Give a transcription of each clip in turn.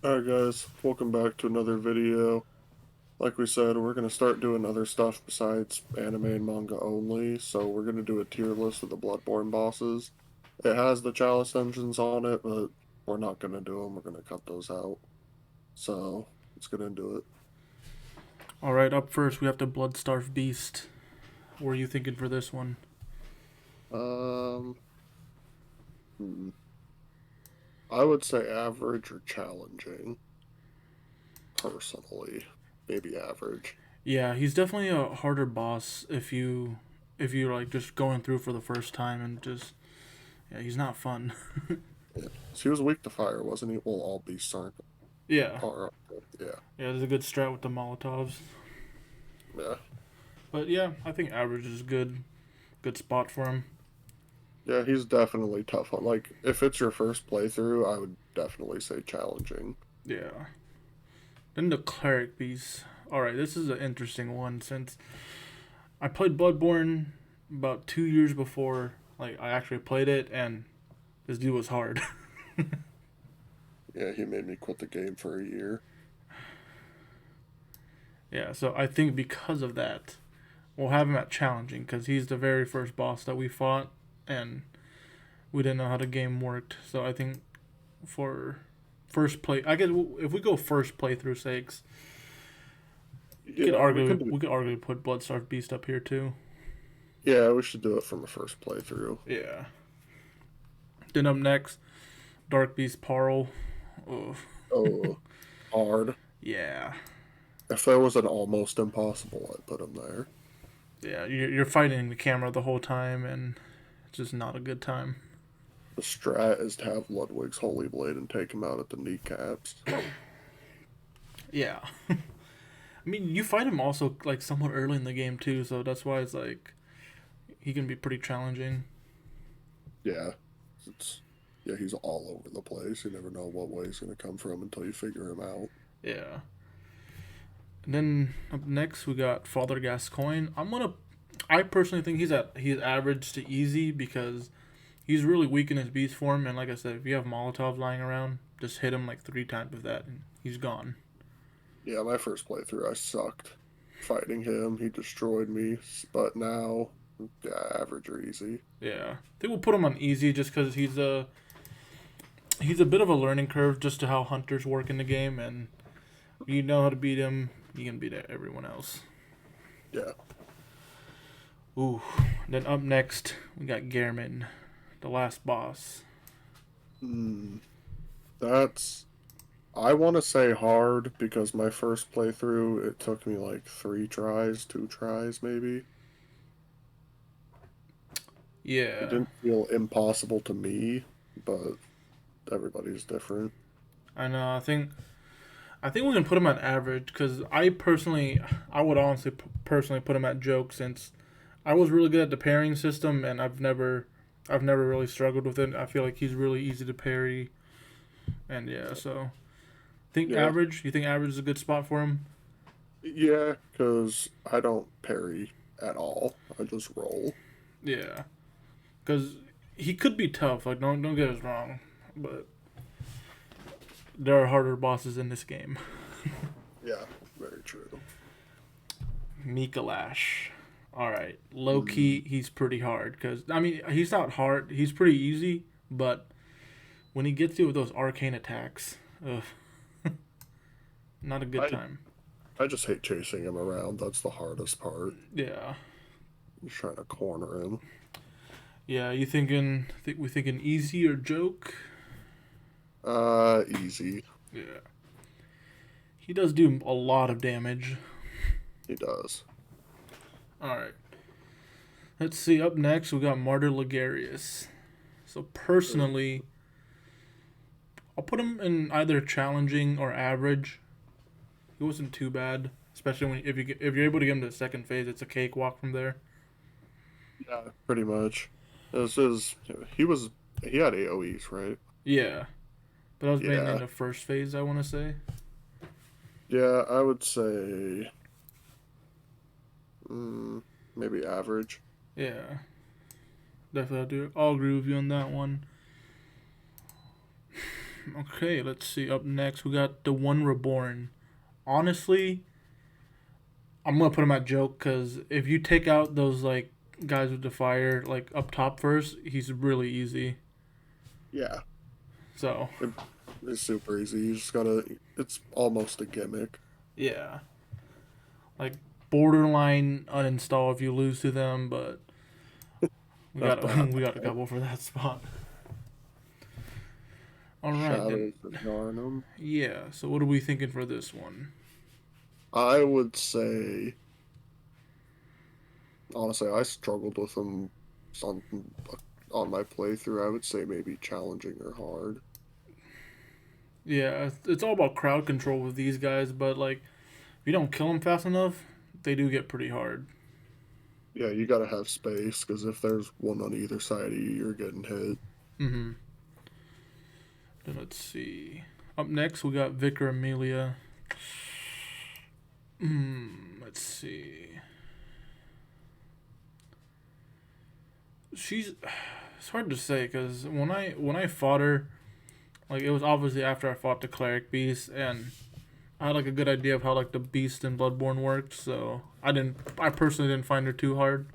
Alright guys, welcome back to another video. Like we said, we're going to start doing other stuff besides anime and manga only, so we're going to do a tier list of the Bloodborne bosses. It has the Chalice engines on it, but we're not going to do them, we're going to cut those out. So, let's get into it. Alright, up first we have the Bloodstarved Beast. What are you thinking for this one? Um, hmm, I would say average or challenging, personally. Maybe average. Yeah, he's definitely a harder boss if you like just going through for the first time and just yeah, he's not fun. Yeah. So he was weak to fire, wasn't he? Well, all beasts aren't. Yeah. Yeah, Yeah, there's a good strat with the Molotovs. yeah. But yeah, I think average is good. Good spot for him. Yeah, he's definitely tough on. Like, if it's your first playthrough, I would definitely say challenging. Yeah. Then the Cleric Piece. Alright, this is an interesting one since I played Bloodborne about 2 years before like I actually played it, and this dude was hard. Yeah, he made me quit the game for a year. Yeah, so I think because of that, we'll have him at challenging because he's the very first boss that we fought, and we didn't know how the game worked. So I think for first play, I guess if we go first playthrough sakes, Yeah, we could do. we could argue put Bloodstarved Beast up here too. Yeah, we should do it from a first playthrough. Yeah. Then up next, Dark Beast Parl. Oh, Oh, hard. yeah. If there was an almost impossible, I'd put him there. Yeah, you're fighting the camera the whole time, and it's just not a good time. The strat is to have Ludwig's Holy Blade and take him out at the kneecaps. Yeah. I mean, you fight him also like somewhat early in the game too, so that's why it's like he can be pretty challenging. Yeah, it's yeah, he's all over the place. You never know what way he's gonna come from until you figure him out. Yeah. And then up next we got Father Gascoigne. I personally think he's average to easy because he's really weak in his beast form, and like I said, if you have Molotovs lying around, just hit him like 3 times with that, and he's gone. Yeah, my first playthrough, I sucked fighting him. He destroyed me. But now, yeah, average or easy. Yeah, I think we'll put him on easy just because he's a bit of a learning curve just to how hunters work in the game, and you know how to beat him, you can beat everyone else. Yeah. Ooh. Then up next we got Gehrman, the last boss. Mm, that's. I want to say hard because my first playthrough, it took me like 3 tries, 2 tries maybe. It Yeah, didn't feel impossible to me, but everybody's different. I know. I think we can put him at average because I would honestly personally put him at joke since I was really good at the pairing system, and I've never really struggled with it. I feel like he's really easy to parry, and yeah, so think Yeah. average. You think average is a good spot for him? Yeah, because I don't parry at all. I just roll. Yeah, because he could be tough. Like don't get us wrong, but there are harder bosses in this game. Yeah, very true. Mikalash. All right, low Mm, key, he's pretty hard because I mean he's not hard. He's pretty easy, but when he gets you with those arcane attacks, ugh, not a good I time. I just hate chasing him around. That's the hardest part. Yeah, Just trying to corner him. yeah. You thinking? Think we thinking easy or joke? Easy. Yeah, he does do a lot of damage. He does. All right, let's see. Up next, we got Martyr Legarious. So personally, I'll put him in either challenging or average. He wasn't too bad, especially if you're able to get him to the second phase. It's a cakewalk from there. Yeah, pretty much. This is he was he had AoEs, right? Yeah, but I was mainly in Yeah. the first phase. I want to say. Yeah, I would say maybe average. Yeah, definitely. I'll agree with you on that one. Okay, let's see. Up next, we got the one Reborn. Honestly, I'm gonna put him at joke because if you take out those like guys with the fire like up top first, he's really easy. Yeah, So it, it's super easy. You just gotta. It's almost a gimmick. yeah, like borderline uninstall if you lose to them, but we got Not that we got a bad. couple for that spot. All right then. Shadows ignoring them. Yeah. So what are we thinking for this one? I would say, honestly, I struggled with them on on my playthrough. I would say maybe challenging or hard. Yeah, it's all about crowd control with these guys, but like if you don't kill them fast enough, they do get pretty hard. Yeah, you gotta have space because if there's one on either side of you, you're getting hit. Mm-hmm. Then let's see. Up next, we got Vicar Emilia. Let's see. She's. It's hard to say because when I fought her, like it was obviously after I fought the Cleric Beast, and I had like a good idea of how like the Beast in Bloodborne worked. So I personally didn't find her too hard.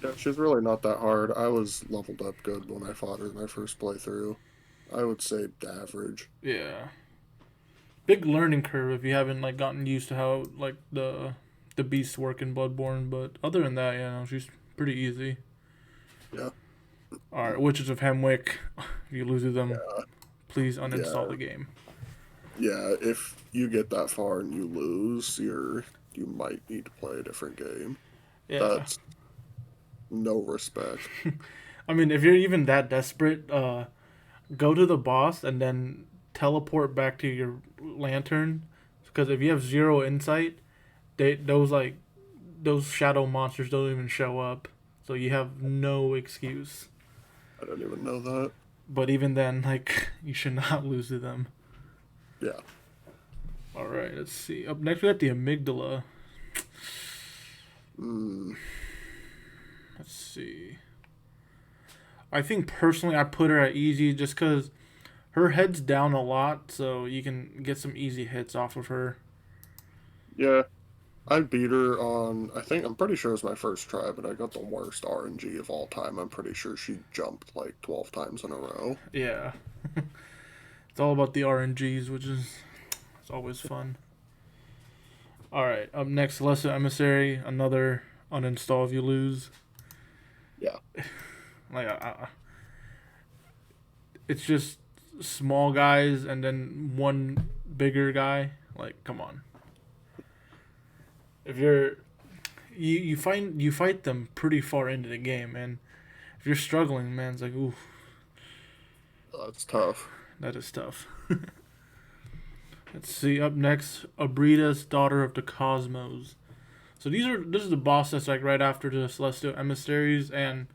Yeah, she's really not that hard. I was leveled up good when I fought her in my first playthrough. I would say average. Yeah. Big learning curve if you haven't like gotten used to how like the beasts work in Bloodborne, but other than that, yeah, no, she's pretty easy. Yeah, All right, Witches of Hamwick. If you lose to them, yeah, please uninstall yeah, the game. yeah. If you get that far and you lose, you might need to play a different game. Yeah, That's no respect. I mean, if you're even that desperate, go to the boss and then teleport back to your lantern. Because if you have zero insight, those shadow monsters don't even show up, so you have no excuse. I don't even know that. But even then, like you should not lose to them. Yeah, All right, let's see. Up next, we got the amygdala. mm, Let's see. I think personally, I put her at easy just because her head's down a lot, so you can get some easy hits off of her. yeah. I beat her on. I'm pretty sure it was my first try, but I got the worst RNG of all time. I'm pretty sure she jumped like 12 times in a row. Yeah, it's all about the RNGs, which is it's always fun. All right, up next, Lesser Emissary, another uninstall if you lose. Yeah, Like, it's just small guys and then one bigger guy. Like, come on. If you're you fight them pretty far into the game, and if you're struggling, man, it's like, ooh, that's tough. that is tough. Let's see. Up next, Abrida's Daughter of the Cosmos. So this is the boss that's like right after the Celestial Emissaries, and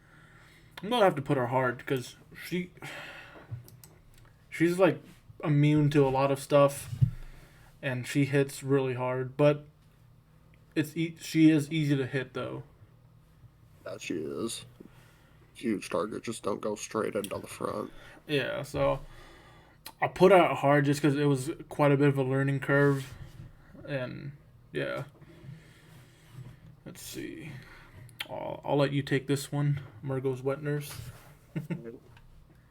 I'm gonna have to put her hard because she's like immune to a lot of stuff, and she hits really hard. But she is easy to hit though. Yeah, she is. Huge target. Just don't go straight into the front. Yeah, so I put out hard just because it was quite a bit of a learning curve, and yeah. Let's see. I'll let you take this one, Mergo's Wet Nurse.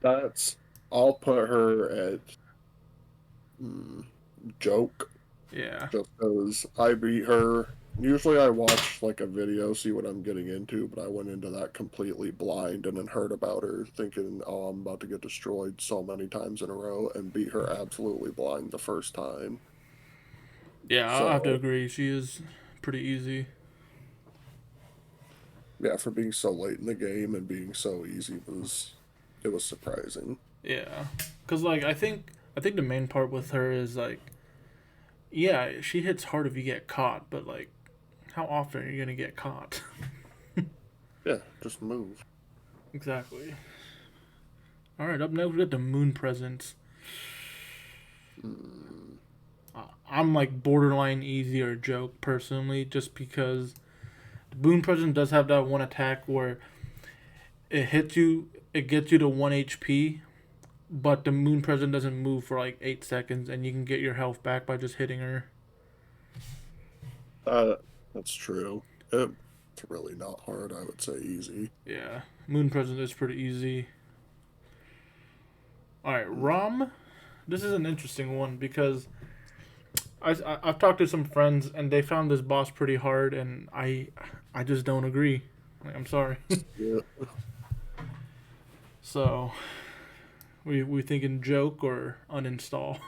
That's. I'll put her at mm, joke. Yeah, Just because I beat her. Usually I watch like a video, see what I'm getting into, but I went into that completely blind and then heard about her thinking, oh, I'm about to get destroyed so many times in a row and beat her absolutely blind the first time. yeah, I have to So, agree. She is pretty easy. yeah, for being so late in the game and being so easy it was surprising. Yeah, cause like I think the main part with her is like, yeah, she hits hard if you get caught, but like, how often are you gonna get caught? Yeah, just move. Exactly. All right, up next we got the Moon Presence. Mm, I'm like borderline easy or joke personally, just because the Moon Presence does have that one attack where it hits you, it gets you to 1 HP, but the moon present doesn't move for like 8 seconds, and you can get your health back by just hitting her. Uh, that's true. It's really not hard. I would say easy. Yeah, moon present is pretty easy. All right, Rom. This is an interesting one because I've talked to some friends and they found this boss pretty hard, and I just don't agree. Like, I'm sorry. Yeah. So we thinking joke or uninstall?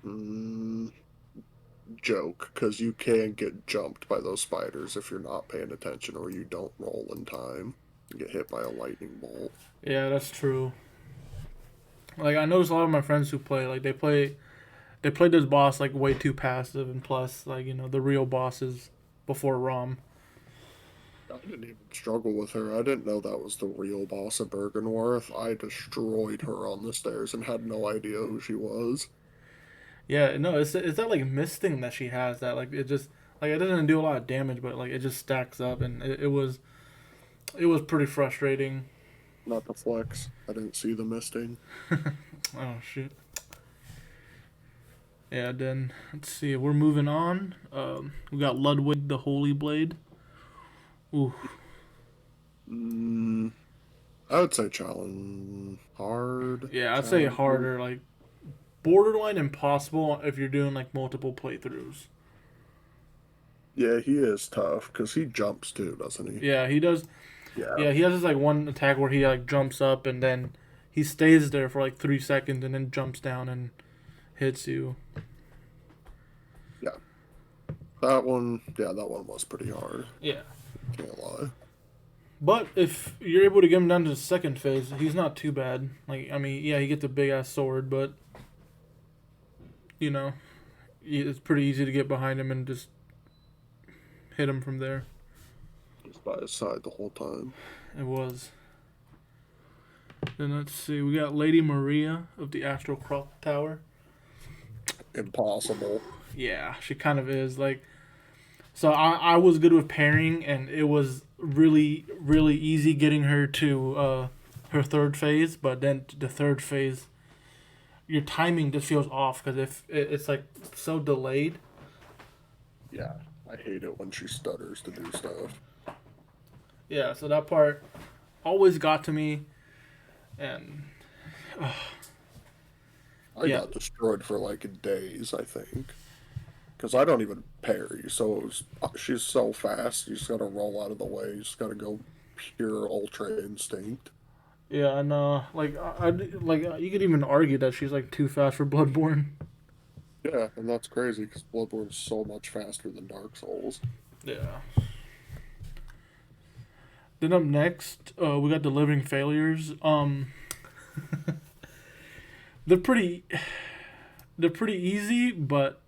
Mm, joke, because you can get jumped by those spiders if you're not paying attention or you don't roll in time. You get hit by a lightning bolt. Yeah, that's true. Like I noticed a lot of my friends who play like they play this boss like way too passive, and plus like the real bosses before Rom. I didn't even struggle with her. I didn't know that was the real boss of Bergenworth. I destroyed her on the stairs and had no idea who she was. Yeah, no, it's that like mist thing that she has that like it just like it doesn't do a lot of damage, but like it just stacks up, and it was pretty frustrating. Not the flex. I didn't see the misting. Oh shit. Yeah, then let's see. We're moving on. We got Ludwig the Holy Blade. Ooh, Mm, I would say challenge hard. yeah, I'd say Challenge. harder, like borderline impossible if you're doing like multiple playthroughs. Yeah, he is tough because he jumps too, doesn't he? Yeah, he does. Yeah. Yeah, he has this like one attack where he like jumps up and then he stays there for like 3 seconds and then jumps down and hits you. Yeah. That one was pretty hard. Yeah. Can't lie. But if you're able to get him down to the second phase, he's not too bad. Like, I mean, yeah, he gets a big ass sword, but you know, it's pretty easy to get behind him and just hit him from there. Just by his side the whole time. It was. Then let's see, we got Lady Maria of the Astral Clock Tower. Impossible. Yeah, she kind of is. Like, so I was good with pairing, and it was really, really easy getting her to her third phase, but then the third phase, your timing just feels off because if it's like so delayed. Yeah. I hate it when she stutters to do stuff. Yeah, so that part always got to me, and I yeah, got destroyed for like days, I think. Because I don't even parry, so she's so fast, you just gotta roll out of the way, you just gotta go pure ultra instinct. yeah, and like like you could even argue that she's like too fast for Bloodborne. Yeah, and that's crazy because Bloodborne's so much faster than Dark Souls. Yeah. Then up next, we got the Living Failures. They're pretty, they're pretty easy, but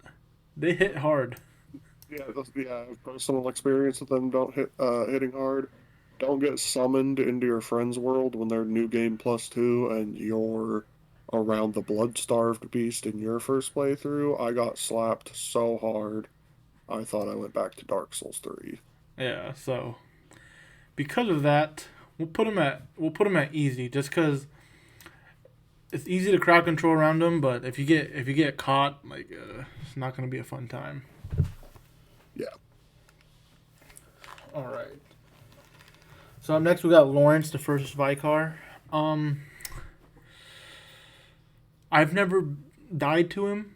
they hit hard. Yeah, personal experience with them don't hitting hard. Don't get summoned into your friend's world when they're new game +2 and you're around the blood-starved beast in your first playthrough. I got slapped so hard, I thought I went back to Dark Souls 3. Yeah, so because of that, we'll put them at easy, just because it's easy to crowd control around them. But if you get caught, like it's not gonna be a fun time. Yeah. All right. So up next we got Lawrence, the first Vicar. I've never died to him,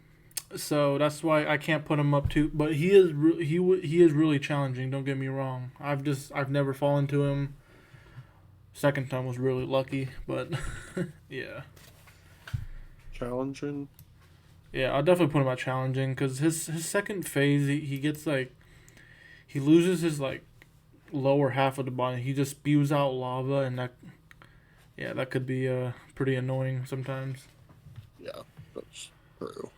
so that's why I can't put him up to. But he is really challenging. Don't get me wrong. I've never fallen to him. Second time was really lucky, but yeah, Challenging? yeah. I'll definitely put him at challenging because his second phase he gets like he loses his like lower half of the body. He just spews out lava, and that could be pretty annoying sometimes. Yeah, that's true.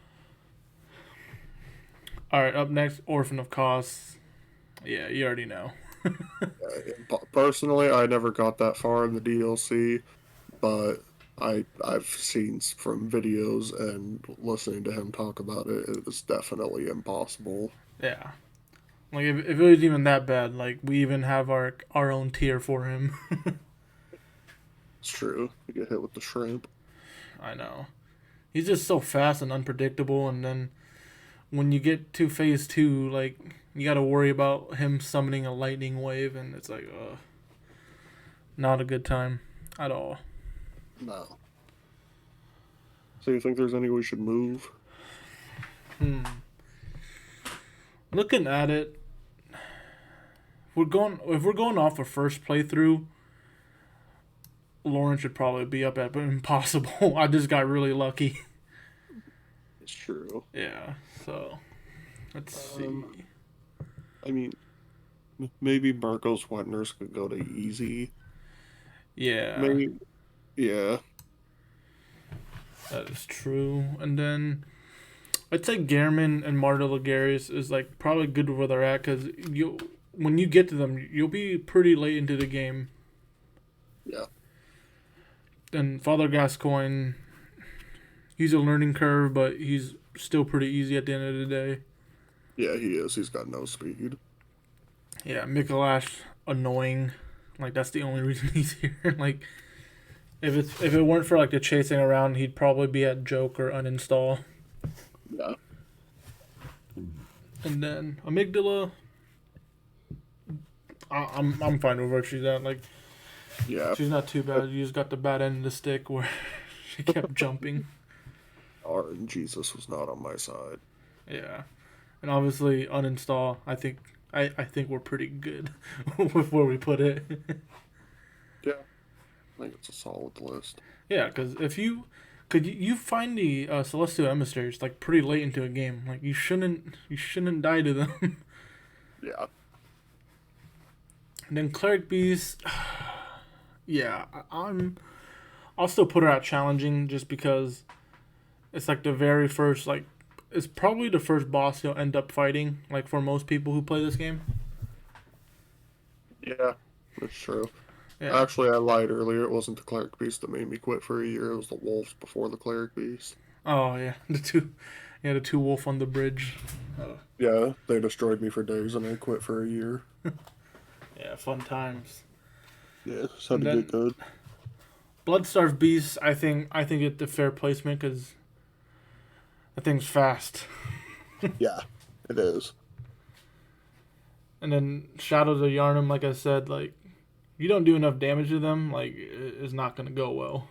All right, up next, Orphan of Costs. Yeah, you already know. Personally, I never got that far in the DLC, but I've seen from videos and listening to him talk about it. It was definitely impossible. Yeah, like if it was even that bad, like we even have our own tier for him. It's true. You get hit with the shrimp. I know. He's just so fast and unpredictable, and then when you get to phase 2, like, you gotta worry about him summoning a lightning wave, and it's like, not a good time at all. No. So you think there's any we should move? Looking at it, if we're going off a first playthrough, Lauren should probably be up at impossible. I just got really lucky. It's true. Yeah, so let's see. I mean, maybe Mergo's Wetners could go to easy. Yeah, Maybe, yeah. that is true. And then I'd say Gehrman and Martyr Legarious is like probably good where they're at, because when you get to them, you'll be pretty late into the game. Yeah. And Father Gascoigne, he's a learning curve, but he's still pretty easy at the end of the day. Yeah, he is. He's got no speed. Yeah, Mikolash, annoying. Like, that's the only reason he's here. Like, if it weren't for like the chasing around, he'd probably be at joke or uninstall. Yeah. And then Amygdala, I'm fine with where she's at. Like, Yeah. she's not too bad. You just got the bad end of the stick where she kept jumping. Jesus was not on my side. Yeah, and obviously uninstall. I think we're pretty good with where we put it. Yeah. I think it's a solid list. Yeah, because if you find the celestial emissaries like pretty late into a game, like you shouldn't die to them. Yeah. And then Cleric Beast, yeah, I'll still put her at challenging just because it's like the very first, like, it's probably the first boss you'll end up fighting, like for most people who play this game. Yeah, that's true. Yeah. Actually, I lied earlier. It wasn't the Cleric Beast that made me quit for a year. It was the wolves before the Cleric Beast. Oh yeah, the two wolf on the bridge. Oh. Yeah, they destroyed me for days, and I quit for a year. Yeah, fun times. Yeah, just had to get good. Bloodstarved Beast, I think it's the fair placement because that thing's fast. Yeah, it is. And then Shadows of Yharnam, like I said, like, you don't do enough damage to them, like, it's not gonna go well.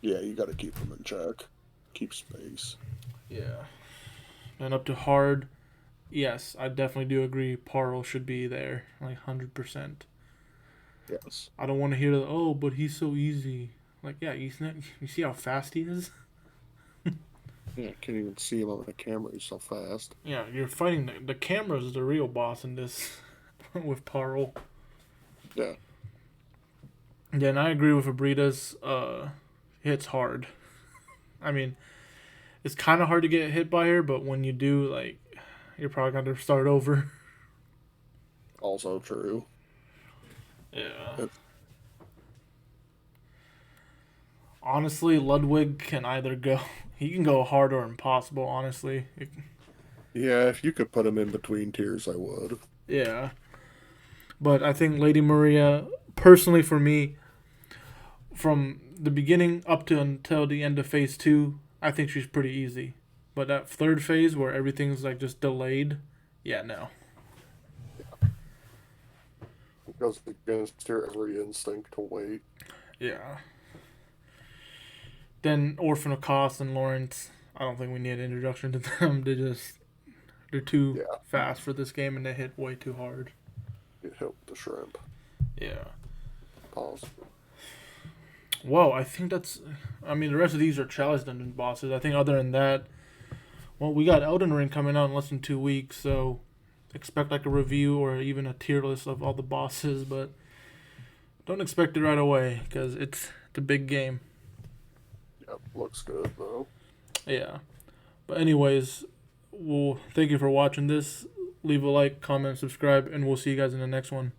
Yeah, you gotta keep them in check. Keep space. Yeah. And up to hard, yes, I definitely do agree. Parle should be there, like 100%. Yes. I don't want to hear the, oh, but he's so easy. Like, yeah, you see how fast he is? Yeah, I can't even see him on the camera. He's so fast. Yeah, you're fighting the camera's the real boss in this with Parle. Yeah. Yeah, and I agree with Abrida's. Hits hard. I mean, it's kind of hard to get hit by her, but when you do, like, you're probably going to start over. Also true. Yeah. Honestly, Ludwig can either go... He can go hard or impossible, honestly. Yeah, if you could put him in between tiers, I would. Yeah. But I think Lady Maria, personally for me, from the beginning up to until the end of phase 2, I think she's pretty easy. But that third phase where everything's like just delayed, yeah, no. Yeah. It goes against your every instinct to wait. Yeah. Then Orphan of Koss and Lawrence, I don't think we need an introduction to them. They're too fast for this game and they hit way too hard. Get hit with the shrimp. Yeah. Pause. Whoa, I think that's... I mean, the rest of these are challenge dungeon bosses. I think other than that... Well, we got Elden Ring coming out in less than 2 weeks, so expect like a review or even a tier list of all the bosses, but don't expect it right away, because it's a big game. Yep, looks good, though. Yeah. But anyways, well, thank you for watching this. Leave a like, comment, subscribe, and we'll see you guys in the next one.